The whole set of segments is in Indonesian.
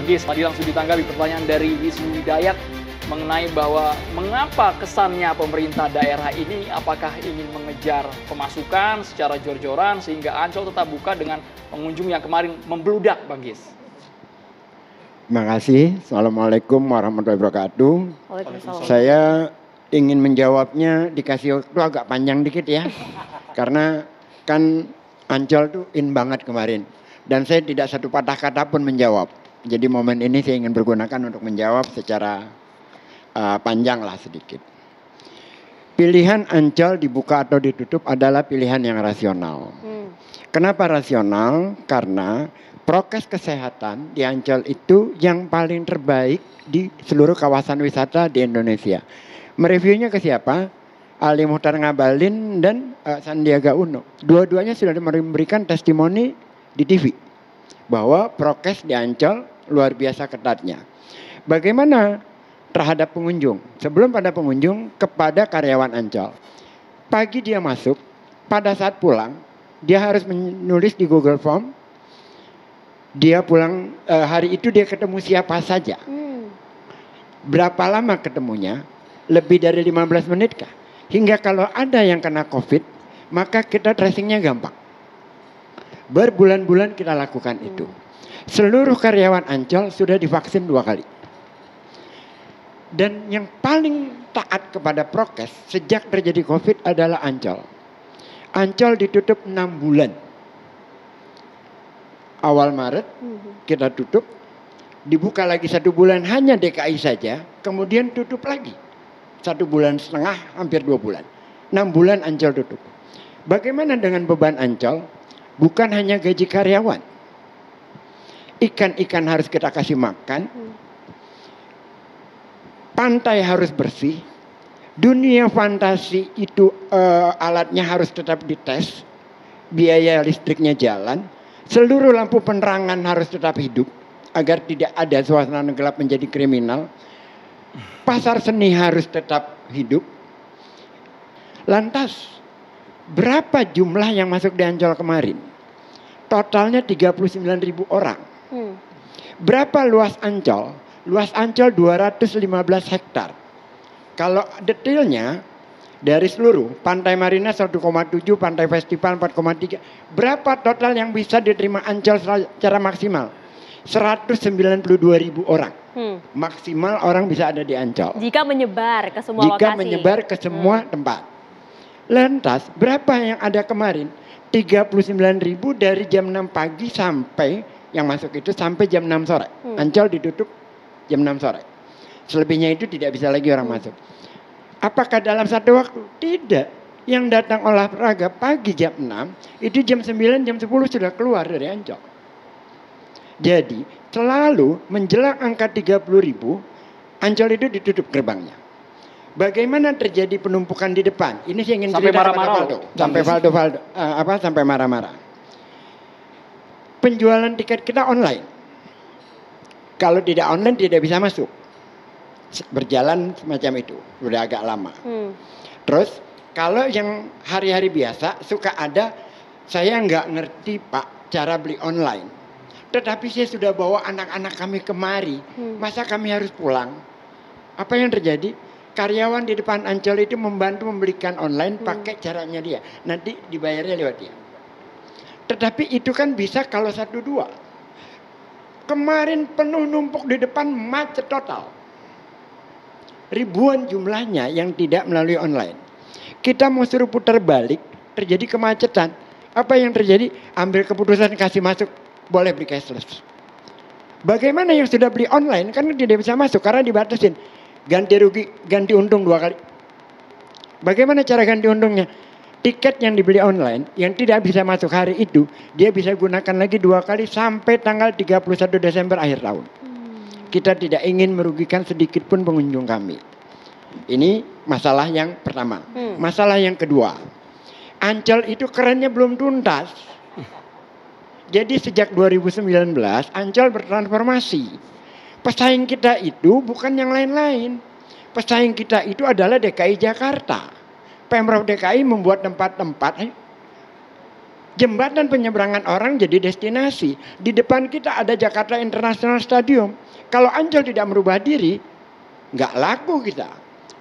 Bang Gis, tadi langsung ditanggapi pertanyaan dari Wisnu Hidayat mengenai bahwa mengapa kesannya pemerintah daerah ini apakah ingin mengejar pemasukan secara jor-joran sehingga Ancol tetap buka dengan pengunjung yang kemarin membludak, Bang Gis. Terima kasih. Assalamualaikum warahmatullahi wabarakatuh. Waalaikumsalam. Saya ingin menjawabnya dikasih waktu agak panjang dikit ya. Karena kan Ancol tuh in banget kemarin. Dan saya tidak satu patah kata pun menjawab. Jadi momen ini saya ingin pergunakan untuk menjawab secara panjang lah sedikit. Pilihan Ancol dibuka atau ditutup adalah pilihan yang rasional. Kenapa rasional? Karena prokes kesehatan di Ancol itu yang paling terbaik di seluruh kawasan wisata di Indonesia. Mereviewnya ke siapa? Ali Muhtar Ngabalin dan Sandiaga Uno. Dua-duanya sudah memberikan testimoni di TV bahwa prokes di Ancol luar biasa ketatnya. Bagaimana terhadap pengunjung? Sebelum pada pengunjung, kepada karyawan Ancol. Pagi dia masuk, pada saat pulang dia harus menulis di Google Form. Dia pulang hari itu dia ketemu siapa saja. Berapa lama ketemunya? Lebih dari 15 menit kah? Hingga kalau ada yang kena COVID, maka kita tracingnya gampang. Berbulan-bulan kita lakukan itu. Seluruh karyawan Ancol sudah divaksin 2 kali. Dan yang paling taat kepada prokes sejak terjadi COVID adalah Ancol. Ancol ditutup 6 bulan. Awal Maret kita tutup, dibuka lagi 1 bulan hanya DKI saja, kemudian tutup lagi 1,5 bulan, hampir 2 bulan. 6 bulan Ancol tutup. Bagaimana dengan beban Ancol? Bukan hanya gaji karyawan. Ikan-ikan harus kita kasih makan. Pantai harus bersih. Dunia fantasi itu alatnya harus tetap dites. Biaya listriknya jalan. Seluruh lampu penerangan harus tetap hidup agar tidak ada suasana gelap menjadi kriminal. Pasar seni harus tetap hidup. Lantas, berapa jumlah yang masuk di Ancol kemarin? Totalnya 39.000 orang. Berapa luas Ancol? Luas Ancol 215 hektar. Kalau detailnya dari seluruh Pantai Marina 1,7, Pantai Festival 4,3. Berapa total yang bisa diterima Ancol secara maksimal? 192.000 orang. Maksimal orang bisa ada di Ancol. Jika menyebar ke semua lokasi. Jika menyebar ke semua tempat. Lantas berapa yang ada kemarin? 39.000 dari jam 6 pagi sampai yang masuk itu sampai jam 6 sore. Ancol ditutup jam 6 sore. Selebihnya itu tidak bisa lagi orang masuk. Apakah dalam satu waktu? Tidak. Yang datang olahraga pagi jam 6, itu jam 9, jam 10 sudah keluar dari Ancol. Jadi selalu menjelang angka 30.000, Ancol itu ditutup gerbangnya. Bagaimana terjadi penumpukan di depan? Ini saya ingin Sampai cerita kepada marah-marah. Valdo. Sampai Valdo, sampai marah-marah. Penjualan tiket kita online. Kalau tidak online tidak bisa masuk. Berjalan semacam itu, udah agak lama. Terus kalau yang hari-hari biasa suka ada, saya nggak ngerti Pak cara beli online. Tetapi saya sudah bawa anak-anak kami kemari, masa kami harus pulang? Apa yang terjadi? Karyawan di depan Ancol itu membantu membelikan online pakai caranya dia. Nanti dibayarnya lewat dia. Tetapi itu kan bisa kalau 1-2. Kemarin penuh numpuk di depan, macet total. Ribuan jumlahnya yang tidak melalui online. Kita mau suruh putar balik, terjadi kemacetan. Apa yang terjadi? Ambil keputusan kasih masuk, boleh beli cashless. Bagaimana yang sudah beli online kan tidak bisa masuk karena dibatasin. Ganti rugi, ganti untung 2 kali. Bagaimana cara ganti untungnya? Tiket yang dibeli online yang tidak bisa masuk hari itu, dia bisa gunakan lagi 2 kali sampai tanggal 31 Desember akhir tahun. Kita tidak ingin merugikan sedikit pun pengunjung kami. Ini masalah yang pertama. Masalah yang kedua, Ancol itu kerennya belum tuntas. Jadi sejak 2019 Ancol bertransformasi. Pesaing kita itu bukan yang lain-lain. Pesaing kita itu adalah DKI Jakarta. Pemprov DKI membuat tempat-tempat. Jembatan penyeberangan orang jadi destinasi. Di depan kita ada Jakarta International Stadium. Kalau Ancol tidak merubah diri, nggak laku kita.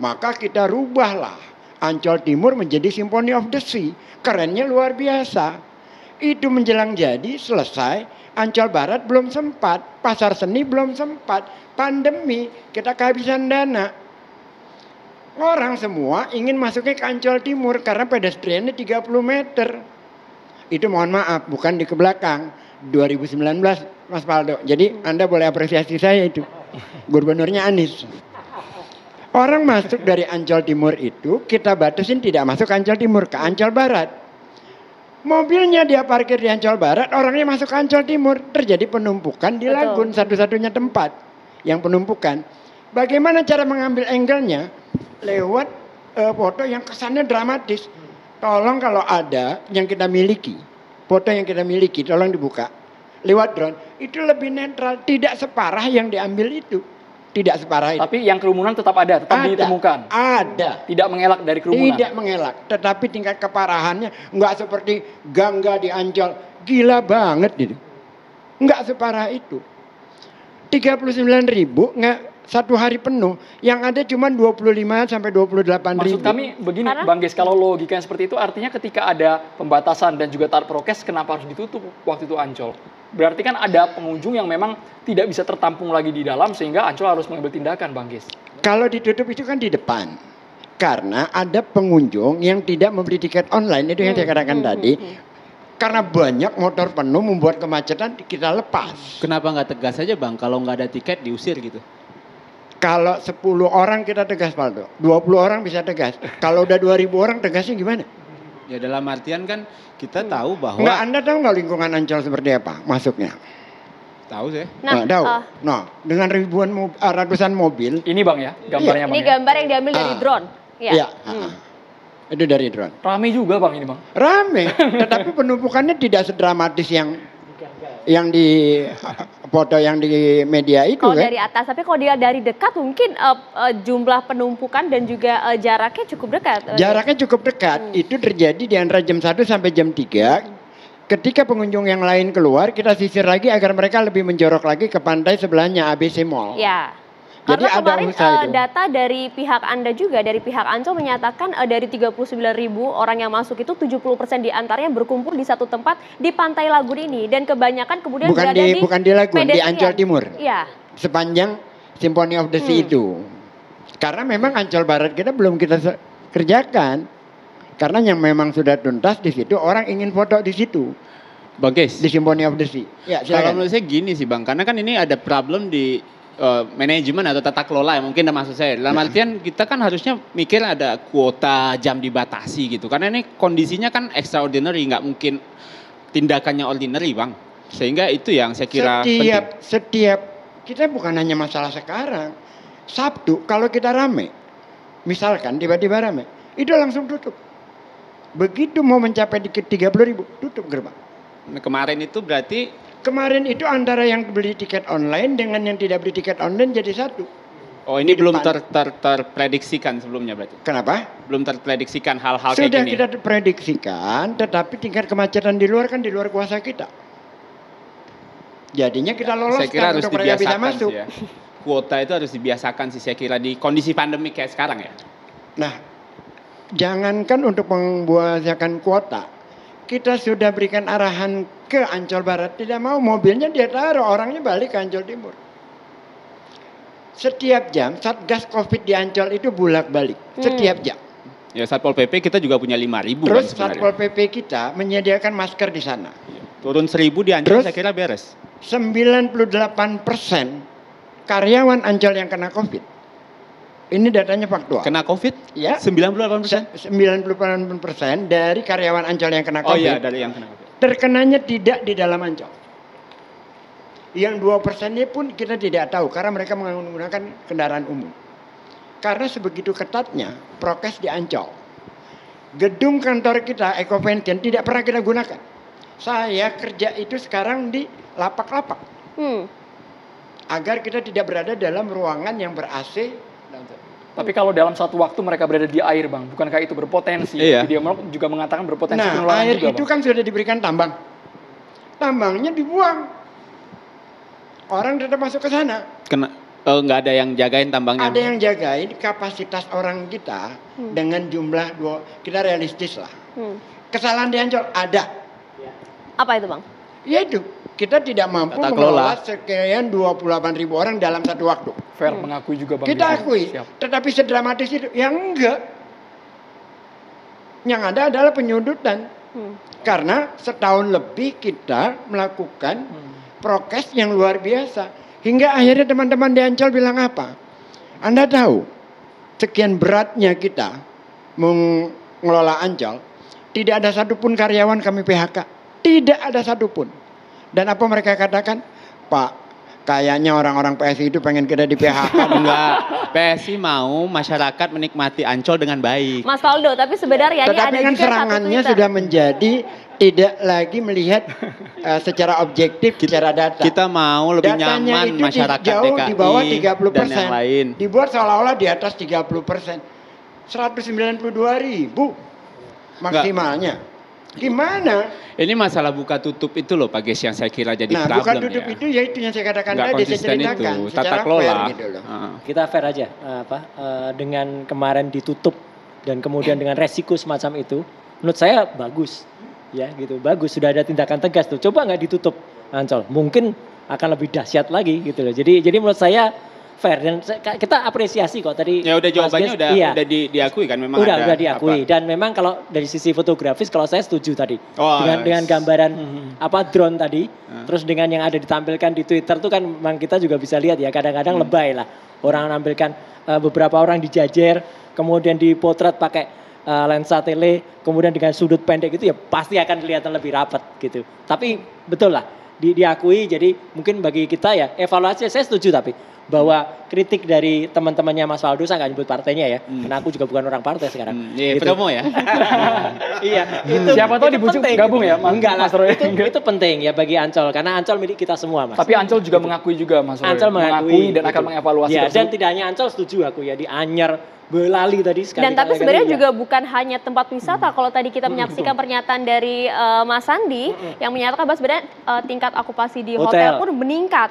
Maka kita rubahlah Ancol Timur menjadi Symphony of the Sea. Kerennya luar biasa. Itu menjelang jadi, selesai. Ancol Barat belum sempat. Pasar seni belum sempat. Pandemi, kita kehabisan dana. Orang semua ingin masuknya ke Ancol Timur karena pedestriannya 30 meter. Itu mohon maaf, bukan di ke belakang. 2019 Mas Faldo. Jadi Anda boleh apresiasi saya itu. Gubernurnya Anies. Orang masuk dari Ancol Timur itu kita batasin tidak masuk Ancol Timur, ke Ancol Barat. Mobilnya dia parkir di Ancol Barat, orangnya masuk ke Ancol Timur. Terjadi penumpukan di Lagun, satu-satunya tempat yang penumpukan. Bagaimana cara mengambil angle-nya? Lewat foto yang kesannya dramatis. Tolong kalau ada yang kita miliki, foto yang kita miliki, tolong dibuka. Lewat drone, itu lebih netral, tidak separah yang diambil itu. Tidak separah itu. Tapi yang kerumunan tetap ada, tetap ditemukan. Ada. Tidak mengelak dari kerumunan. Tidak mengelak, tetapi tingkat keparahannya nggak seperti Gangga di Ancol. Gila banget itu. Nggak separah itu. 39.000 nggak satu hari penuh, yang ada cuma 25 sampai 28 ribu. Maksud kami begini, Bang Ges, kalau logikanya seperti itu artinya ketika ada pembatasan dan juga taat prokes, kenapa harus ditutup waktu itu Ancol? Berarti kan ada pengunjung yang memang tidak bisa tertampung lagi di dalam sehingga Ancol harus mengambil tindakan, Bang Ges. Kalau ditutup itu kan di depan. Karena ada pengunjung yang tidak membeli tiket online, itu yang saya katakan tadi. Karena banyak motor penuh membuat kemacetan, kita lepas. Kenapa nggak tegas aja Bang, kalau nggak ada tiket diusir gitu? Kalau 10 orang kita tegas, Paldo. 20 orang bisa tegas. Kalau udah 2.000 orang tegasnya gimana? Ya dalam artian kan kita tahu bahwa... Enggak, Anda tahu nggak lingkungan Ancol seperti apa masuknya? Tahu sih. Tahu. Nah, dengan ratusan mobil. Ini Bang ya, gambarnya Bang. Ini gambar yang diambil dari drone. Iya. Itu dari drone. Rame juga Bang ini Bang. Rame, tetapi penumpukannya tidak sedramatis yang di foto yang di media itu kalau kan. Dari atas, tapi kalau dia dari dekat mungkin jumlah penumpukan dan juga jaraknya cukup dekat. Jaraknya cukup dekat. Itu terjadi di antara jam 1 sampai jam 3. Ketika pengunjung yang lain keluar, kita sisir lagi agar mereka lebih menjorok lagi ke pantai sebelahnya ABC Mall. Ya. Jadi Karena ada kemarin usaha itu. data dari pihak Anda juga, dari pihak Ancol menyatakan dari 39.000 orang yang masuk itu 70% diantaranya berkumpul di satu tempat di Pantai Lagun ini. Dan kebanyakan kemudian bukan berada di bukan di Lagun, di Ancol Timur. Iya. Sepanjang Symphony of the Sea itu. Karena memang Ancol Barat kita belum kita kerjakan. Karena yang memang sudah tuntas di situ, orang ingin foto di situ. Bang Ges, Di Symphony of the Sea. Ya, kalau silakan. menurut saya gini sih Bang, karena kan ini ada problem di manajemen atau tata kelola ya mungkin maksud saya. Dalam artian kita kan harusnya mikir ada kuota jam dibatasi gitu. Karena ini kondisinya kan extraordinary, nggak mungkin tindakannya ordinary Bang. Sehingga itu yang saya kira penting. Setiap kita bukan hanya masalah sekarang. Sabtu kalau kita rame, misalkan tiba-tiba rame, itu langsung tutup. Begitu mau mencapai di 30.000, tutup gerbang. Nah, kemarin itu berarti Kemarin itu antara yang beli tiket online dengan yang tidak beli tiket online jadi satu. oh ini Di belum depan. terprediksikan sebelumnya berarti. Kenapa? Belum terprediksikan hal-hal kayak Sudah gini. kita prediksikan, tetapi tingkat kemacetan di luar kan di luar kuasa kita. Jadinya kita Saya kira loloskan harus untuk mereka bisa dibiasakan masuk. sih ya. Kuota itu harus dibiasakan sih saya kira di kondisi pandemi kayak sekarang ya. Nah, jangankan untuk membuasakan kuota, kita sudah berikan arahan ke Ancol Barat, tidak mau mobilnya dia taruh, orangnya balik ke Ancol Timur. Setiap jam Satgas Covid di Ancol itu bolak-balik, setiap jam. Ya Satpol PP kita juga punya 5.000 Terus kan sebenarnya. Satpol PP kita menyediakan masker di sana. Turun 1.000 di Ancol Terus? saya kira beres. 98% karyawan Ancol yang kena Covid. Ini datanya faktual. Kena COVID? Ya. 98%? 98% dari karyawan Ancol yang kena Oh Covid. iya dari yang kena COVID. Terkenanya tidak di dalam Ancol. Yang 2%-nya pun kita tidak tahu karena mereka menggunakan kendaraan umum. Karena sebegitu ketatnya prokes di Ancol. Gedung kantor kita Ecovention tidak pernah kita gunakan. Saya kerja itu sekarang di lapak-lapak. Agar kita tidak berada dalam ruangan yang ber-AC Tapi kalau dalam satu waktu mereka berada di air, Bang, bukankah itu berpotensi? Iya. Dia juga mengatakan berpotensi Nah, penularan air juga, itu Bang. kan sudah diberikan tambang. Tambangnya dibuang. Orang tetap masuk ke sana. Nggak ada yang jagain tambangnya. Ada yang jagain kapasitas orang kita dengan jumlah kita realistis lah. Kesalahan di Ancol ada. Apa itu, Bang? Yaitu kita tidak mampu Tata mengelola kelola. sekian 28.000 orang dalam satu waktu. Fair mengakui juga, Bang. Kita di sini. akui, Siap. tetapi sedramatis itu, ya enggak. Yang ada adalah penyudutan. Karena setahun lebih kita melakukan prokes yang luar biasa. Hingga akhirnya teman-teman di Ancol bilang apa? Anda tahu, sekian beratnya kita mengelola Ancol, tidak ada satupun karyawan kami PHK. Tidak ada satupun. Dan apa mereka katakan? Pak, kayaknya orang-orang PSI itu pengen kita di PHK. Enggak, PSI mau masyarakat menikmati Ancol dengan baik. Mas Faldo, tapi sebenarnya ini Tetapi ada kan juga satu serangannya Twitter. sudah menjadi tidak lagi melihat secara objektif, secara data. Kita mau lebih Datanya nyaman itu masyarakat jauh DKI di bawah dan yang lain. Dibuat seolah-olah di atas 30%. 192.000 maksimalnya. Gimana? Ini masalah buka tutup itu loh Pak Ges yang saya kira jadi Nah, problem bukan tutup ya. itu ya itu yang saya katakan Nggak tadi, saya konsisten itu, ceritakan tata secara kelola. fair gitu loh. Kita fair aja dengan kemarin ditutup dan kemudian dengan resiko semacam itu, menurut saya bagus ya gitu, bagus, sudah ada tindakan tegas tuh, coba nggak ditutup Ancol, mungkin akan lebih dahsyat lagi gitu loh. Jadi menurut saya fair dan kita apresiasi kok tadi. Ya udah Mas jawabannya Ges, iya. udah diakui kan memang Udah ada diakui apa? dan memang kalau dari sisi fotografis kalau saya setuju tadi Oh, dengan gambaran drone tadi, terus dengan yang ada ditampilkan di Twitter tuh kan memang kita juga bisa lihat ya kadang-kadang lebay lah orang menampilkan beberapa orang dijajer kemudian dipotret pakai lensa tele kemudian dengan sudut pendek itu ya pasti akan kelihatan lebih rapat gitu. Tapi betul lah diakui, jadi mungkin bagi kita ya evaluasi saya setuju tapi bahwa kritik dari teman-temannya Mas Faldo, saya nggak nyebut partainya ya, karena aku juga bukan orang partai sekarang. Iya, Gitu. promo ya. Iya, Siapa tahu dibujuk penting, gabung ya, Mas- Enggak lah, Mas Roy? itu penting ya bagi Ancol, karena Ancol milik kita semua, Mas. Tapi Ancol juga mengakui juga, Mas Roy. Ancol mengakui dan akan gitu. mengevaluasi Ya, tersebut. dan tidak hanya Ancol, setuju aku ya, di Anyer, Boyolali tadi sekali. Dan tapi sebenarnya juga bukan hanya tempat wisata. Kalau tadi kita menyaksikan pernyataan dari Mas Sandi yang menyatakan bahwa sebenarnya tingkat okupasi di hotel Hotel. pun meningkat.